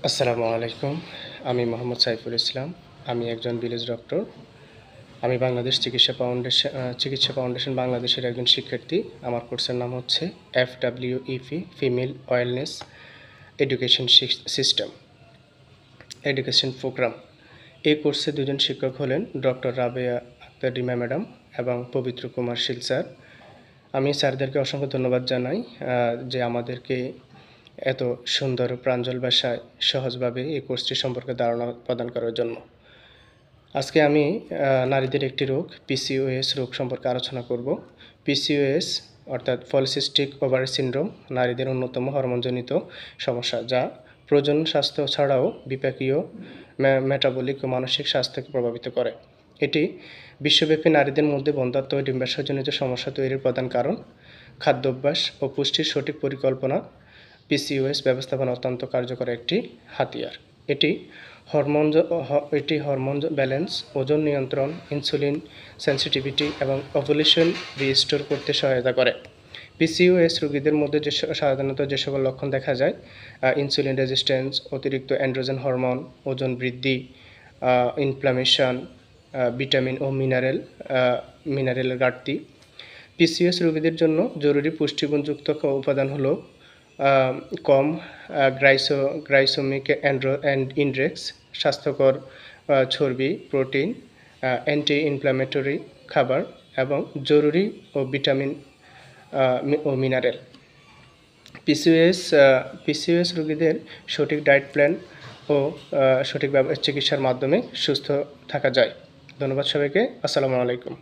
আসসালামু আলাইকুম। আমি মোহাম্মদ সাইফুল ইসলাম। আমি একজন ভিলেজ ডক্টর। আমি বাংলাদেশ চিকিৎসা ফাউন্ডেশন বাংলাদেশের একজন শিক্ষার্থী। আমার কোর্সের নাম হচ্ছে FWEP female wellness education system education program. এই কোর্সে দুজন শিক্ষক হলেন ডক্টর রাবেয়া আক্তার রিমা ম্যাডাম এবং পবিত্র কুমার শীল স্যার। আমি স্যারদেরকে অসংখ্য ধন্যবাদ জানাই যে আমাদেরকে এত সুন্দর প্রাঞ্জল ভাষায় সহজভাবে এই কোর্সটি সম্পর্কে ধারণা প্রদান করার জন্য। আজকে আমি নারীদের একটি রোগ PCOS রোগ সম্পর্কে আলোচনা করব। PCOS অর্থাৎ পলিসিস্টিক ওভারি সিনড্রোম নারীদের অন্যতম হরমোনজনিত সমস্যা, যা প্রজনন স্বাস্থ্য ছাড়াও বিপাকীয়, মেটাবলিক ও মানসিক স্বাস্থ্যকে প্রভাবিত করে। এটি বিশ্বব্যাপী নারীদের মধ্যে বন্ধ্যাত্ব ও ডিম্বাশয়জনিত সমস্যা তৈরির প্রধান কারণ। খাদ্যাভ্যাস ও পুষ্টির সঠিক পরিকল্পনা PCOS ব্যবস্থাপনা অত্যন্ত কার্যকর একটি হাতিয়ার। এটি হরমোন ব্যালেন্স, ওজন নিয়ন্ত্রণ, ইনসুলিন সেন্সিটিভিটি এবং ওভুলেশন রিস্টোর করতে সহায়তা করে। PCOS রোগীদের মধ্যে সাধারণত যে সকল লক্ষণ দেখা যায়: ইনসুলিন রেজিস্ট্যান্স, অতিরিক্ত অ্যান্ড্রোজেন হরমোন, ওজন বৃদ্ধি, ইনফ্লামেশন, ভিটামিন ও মিনারেলের ঘাটতি। PCOS রোগীদের জন্য জরুরি পুষ্টিগুণযুক্ত উপাদান হলো কম গ্লাইসেমিক ইনডেক্স, স্বাস্থ্যকর চর্বি, প্রোটিন, অ্যান্টি ইনফ্ল্যামেটরি খাবার এবং জরুরি ও ভিটামিন ও মিনারেল। PCOS রোগীদের সঠিক ডায়েট প্ল্যান ও সঠিক চিকিৎসার মাধ্যমে সুস্থ থাকা যায়। ধন্যবাদ সবাইকে। আসসালামু আলাইকুম।